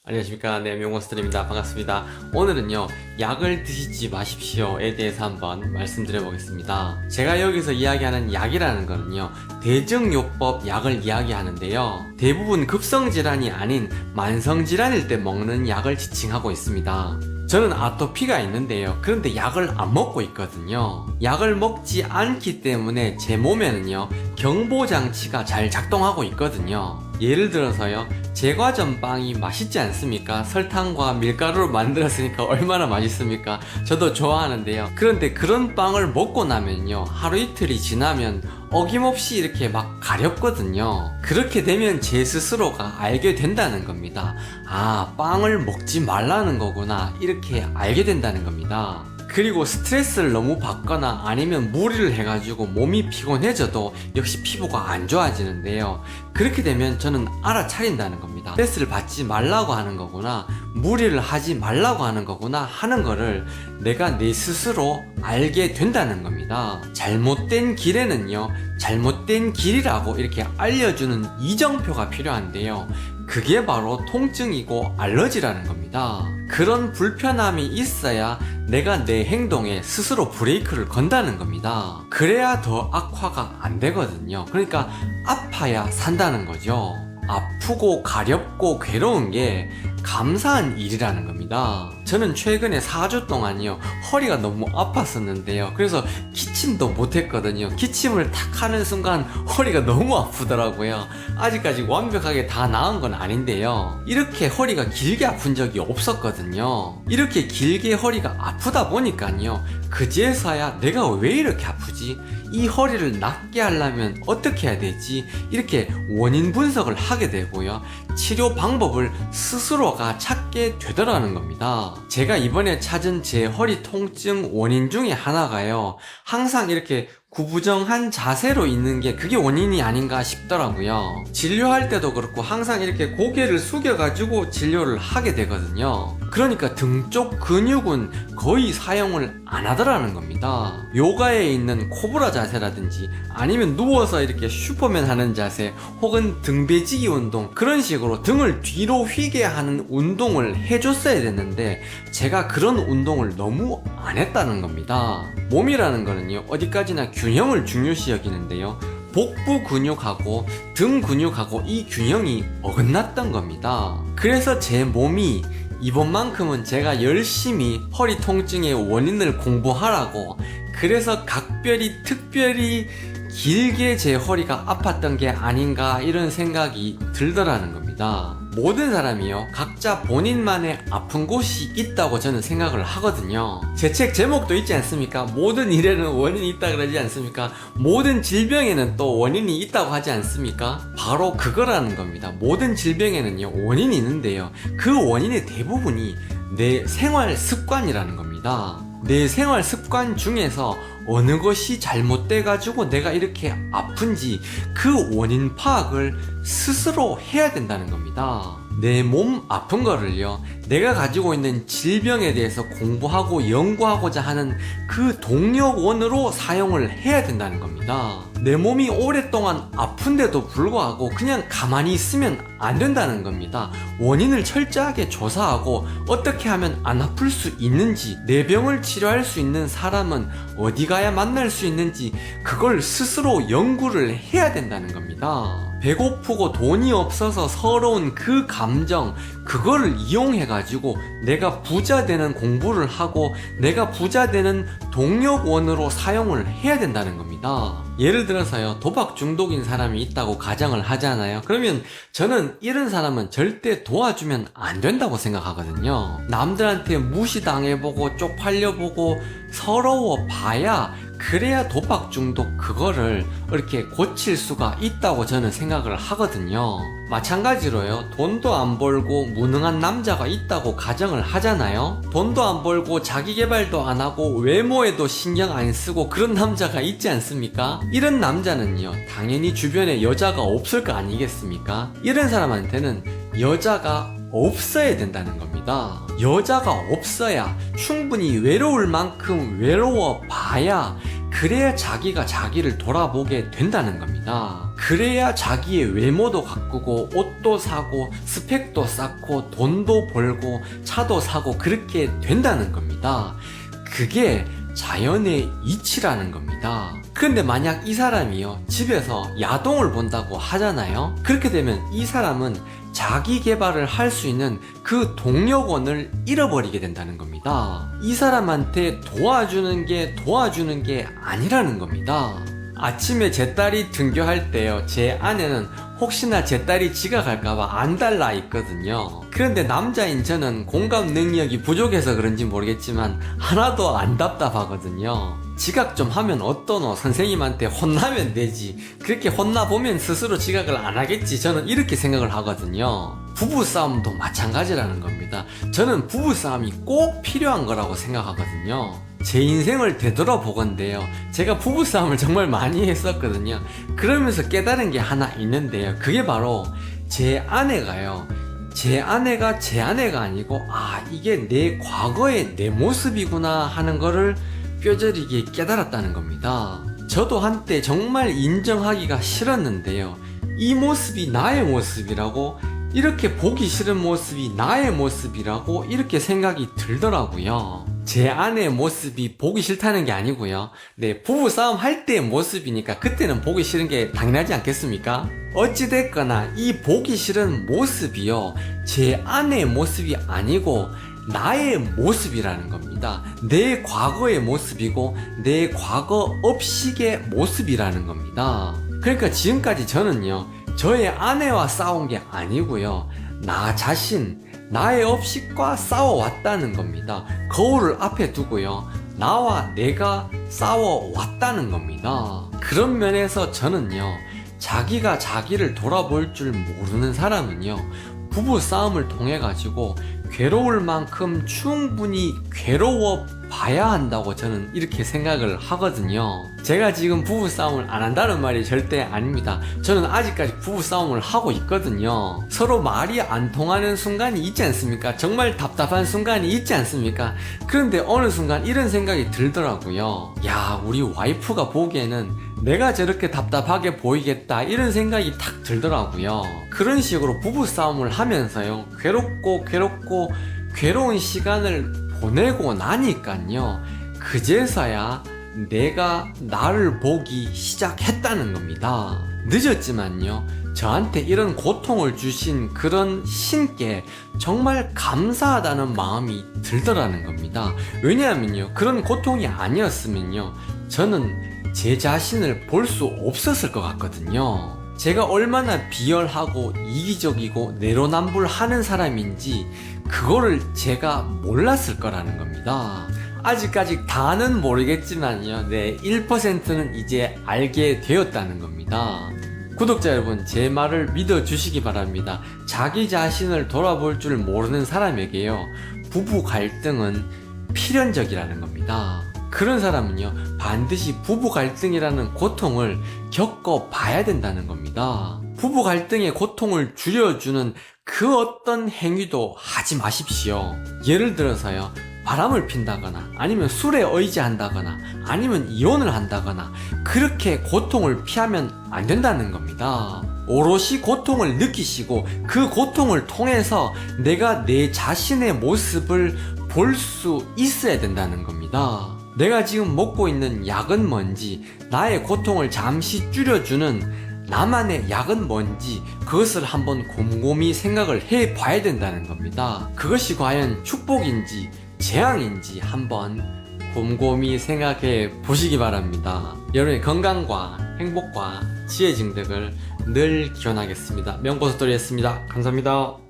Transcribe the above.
안녕하십니까. 네, 명호스트입니다. 반갑습니다. 오늘은요, 약을 드시지 마십시오에 대해서 한번 말씀드려 보겠습니다. 제가 여기서 이야기하는 약이라는 거는요, 대증요법 약을 이야기하는데요, 대부분 급성질환이 아닌 만성질환일 때 먹는 약을 지칭하고 있습니다. 저는 아토피가 있는데요, 그런데 약을 안 먹고 있거든요. 약을 먹지 않기 때문에 제 몸에는요, 경보장치가 잘 작동하고 있거든요. 예를 들어서요, 제과점 빵이 맛있지 않습니까? 설탕과 밀가루로 만들었으니까 얼마나 맛있습니까? 저도 좋아하는데요. 그런데 그런 빵을 먹고 나면요, 하루 이틀이 지나면 어김없이 이렇게 막 가렵거든요. 그렇게 되면 제 스스로가 알게 된다는 겁니다. 아, 빵을 먹지 말라는 거구나, 이렇게 알게 된다는 겁니다. 그리고 스트레스를 너무 받거나 아니면 무리를 해가지고 몸이 피곤해져도 역시 피부가 안 좋아지는데요, 그렇게 되면 저는 알아차린다는 겁니다. 스트레스를 받지 말라고 하는 거구나, 무리를 하지 말라고 하는 거구나 하는 거를 내가 내 스스로 알게 된다는 겁니다. 잘못된 길에는요, 잘못된 길이라고 이렇게 알려주는 이정표가 필요한데요, 그게 바로 통증이고 알러지라는 겁니다. 그런 불편함이 있어야 내가 내 행동에 스스로 브레이크를 건다는 겁니다. 그래야 더 악화가 안 되거든요. 그러니까 아파야 산다는 거죠. 아프고 가렵고 괴로운 게 감사한 일이라는 겁니다. 저는 최근에 4주 동안요, 허리가 너무 아팠었는데요, 그래서 기침도 못했거든요. 기침을 탁 하는 순간 허리가 너무 아프더라고요. 아직까지 완벽하게 다 나은 건 아닌데요, 이렇게 허리가 길게 아픈 적이 없었거든요. 이렇게 길게 허리가 아프다 보니까요, 그제서야 내가 왜 이렇게 아프지? 이 허리를 낫게 하려면 어떻게 해야 되지? 이렇게 원인 분석을 하게 되고요, 치료 방법을 스스로가 찾게 되더라는 겁니다. 제가 이번에 찾은 제 허리 통증 원인 중에 하나가요, 항상 이렇게 구부정한 자세로 있는 게 그게 원인이 아닌가 싶더라고요. 진료할 때도 그렇고 항상 이렇게 고개를 숙여가지고 진료를 하게 되거든요. 그러니까 등 쪽 근육은 거의 사용을 안 하더라는 겁니다. 요가에 있는 코브라 자세라든지 아니면 누워서 이렇게 슈퍼맨 하는 자세, 혹은 등배지기 운동, 그런 식으로 등을 뒤로 휘게 하는 운동을 해줬어야 됐는데 제가 그런 운동을 너무 안 했다는 겁니다. 몸이라는 거는요, 어디까지나 균형을 중요시 여기는데요, 복부 근육하고 등 근육하고 이 균형이 어긋났던 겁니다. 그래서 제 몸이 이번만큼은 제가 열심히 허리 통증의 원인을 공부하라고, 그래서 각별히 특별히 길게 제 허리가 아팠던 게 아닌가, 이런 생각이 들더라는 겁니다. 모든 사람이요, 각자 본인만의 아픈 곳이 있다고 저는 생각을 하거든요. 제 책 제목도 있지 않습니까? 모든 일에는 원인이 있다 그러지 않습니까? 모든 질병에는 또 원인이 있다고 하지 않습니까? 바로 그거라는 겁니다. 모든 질병에는요, 원인이 있는데요, 그 원인의 대부분이 내 생활 습관이라는 겁니다. 내 생활 습관 중에서 어느 것이 잘못돼가지고 내가 이렇게 아픈지 그 원인 파악을 스스로 해야 된다는 겁니다. 내 몸 아픈 거를요, 내가 가지고 있는 질병에 대해서 공부하고 연구하고자 하는 그 동력원으로 사용을 해야 된다는 겁니다. 내 몸이 오랫동안 아픈데도 불구하고 그냥 가만히 있으면 안 된다는 겁니다. 원인을 철저하게 조사하고 어떻게 하면 안 아플 수 있는지, 내 병을 치료할 수 있는 사람은 어디 가야 만날 수 있는지, 그걸 스스로 연구를 해야 된다는 겁니다. 배고프고 돈이 없어서 서러운 그 감정, 그거를 이용해가지고 내가 부자 되는 공부를 하고 내가 부자 되는 동력원으로 사용을 해야 된다는 겁니다. 예를 들어서요, 도박 중독인 사람이 있다고 가정을 하잖아요. 그러면 저는 이런 사람은 절대 도와주면 안 된다고 생각하거든요. 남들한테 무시당해보고 쪽팔려보고 서러워 봐야, 그래야 도박 중독 그거를 이렇게 고칠 수가 있다고 저는 생각을 하거든요. 마찬가지로요, 돈도 안 벌고 무능한 남자가 있다고 가정을 하잖아요. 돈도 안 벌고 자기 개발도 안 하고 외모에도 신경 안 쓰고 그런 남자가 있지 않습니까? 이런 남자는요, 당연히 주변에 여자가 없을 거 아니겠습니까? 이런 사람한테는 여자가 없어야 된다는 겁니다. 여자가 없어야, 충분히 외로울 만큼 외로워 봐야, 그래야 자기가 자기를 돌아보게 된다는 겁니다. 그래야 자기의 외모도 가꾸고 옷도 사고 스펙도 쌓고 돈도 벌고 차도 사고 그렇게 된다는 겁니다. 그게 자연의 이치라는 겁니다. 그런데 만약 이 사람이요, 집에서 야동을 본다고 하잖아요. 그렇게 되면 이 사람은 자기 개발을 할 수 있는 그 동력원을 잃어버리게 된다는 겁니다. 이 사람한테 도와주는 게 아니라는 겁니다. 아침에 제 딸이 등교할 때요, 제 아내는 혹시나 제 딸이 지각할까봐 안 달라 있거든요. 그런데 남자인 저는 공감 능력이 부족해서 그런지 모르겠지만 하나도 안 답답하거든요. 지각 좀 하면 어떠노? 선생님한테 혼나면 되지. 그렇게 혼나보면 스스로 지각을 안 하겠지. 저는 이렇게 생각을 하거든요. 부부싸움도 마찬가지라는 겁니다. 저는 부부싸움이 꼭 필요한 거라고 생각하거든요. 제 인생을 되돌아보건대요, 제가 부부싸움을 정말 많이 했었거든요. 그러면서 깨달은 게 하나 있는데요, 그게 바로 제 아내가 제 아내가 아니고 이게 내 과거의 내 모습이구나 하는 거를 뼈저리게 깨달았다는 겁니다. 저도 한때 정말 인정하기가 싫었는데요, 이 모습이 나의 모습이라고, 이렇게 보기 싫은 모습이 나의 모습이라고 이렇게 생각이 들더라고요. 제 아내의 모습이 보기 싫다는 게 아니고요, 네, 부부싸움 할 때의 모습이니까 그때는 보기 싫은 게 당연하지 않겠습니까? 어찌됐거나 이 보기 싫은 모습이요, 제 아내의 모습이 아니고 나의 모습이라는 겁니다. 내 과거의 모습이고 내 과거 업식의 모습이라는 겁니다. 그러니까 지금까지 저는요, 저의 아내와 싸운 게 아니고요, 나 자신, 나의 업식과 싸워왔다는 겁니다. 거울을 앞에 두고요, 나와 내가 싸워왔다는 겁니다. 그런 면에서 저는요, 자기가 자기를 돌아볼 줄 모르는 사람은요, 부부싸움을 통해 가지고 괴로울 만큼 충분히 괴로워 봐야 한다고 저는 이렇게 생각을 하거든요. 제가 지금 부부싸움을 안 한다는 말이 절대 아닙니다. 저는 아직까지 부부싸움을 하고 있거든요. 서로 말이 안 통하는 순간이 있지 않습니까? 정말 답답한 순간이 있지 않습니까? 그런데 어느 순간 이런 생각이 들더라고요. 야, 우리 와이프가 보기에는 내가 저렇게 답답하게 보이겠다, 이런 생각이 탁 들더라고요. 그런 식으로 부부싸움을 하면서요, 괴로운 시간을 보내고 나니깐요, 그제서야 내가 나를 보기 시작했다는 겁니다. 늦었지만요, 저한테 이런 고통을 주신 그런 신께 정말 감사하다는 마음이 들더라는 겁니다. 왜냐하면요, 그런 고통이 아니었으면요, 저는 제 자신을 볼 수 없었을 것 같거든요. 제가 얼마나 비열하고 이기적이고 내로남불하는 사람인지 그거를 제가 몰랐을 거라는 겁니다. 아직까지 다는 모르겠지만요, 네, 1%는 이제 알게 되었다는 겁니다. 구독자 여러분, 제 말을 믿어주시기 바랍니다. 자기 자신을 돌아볼 줄 모르는 사람에게요, 부부 갈등은 필연적이라는 겁니다. 그런 사람은요, 반드시 부부 갈등이라는 고통을 겪어봐야 된다는 겁니다. 부부 갈등의 고통을 줄여주는 그 어떤 행위도 하지 마십시오. 예를 들어서요, 바람을 핀다거나 아니면 술에 의지한다거나 아니면 이혼을 한다거나 그렇게 고통을 피하면 안 된다는 겁니다. 오롯이 고통을 느끼시고 그 고통을 통해서 내가 내 자신의 모습을 볼 수 있어야 된다는 겁니다. 내가 지금 먹고 있는 약은 뭔지, 나의 고통을 잠시 줄여주는 나만의 약은 뭔지, 그것을 한번 곰곰이 생각을 해 봐야 된다는 겁니다. 그것이 과연 축복인지 재앙인지 한번 곰곰이 생각해 보시기 바랍니다. 여러분의 건강과 행복과 지혜 증득을 늘 기원하겠습니다. 명고속돌이였습니다. 감사합니다.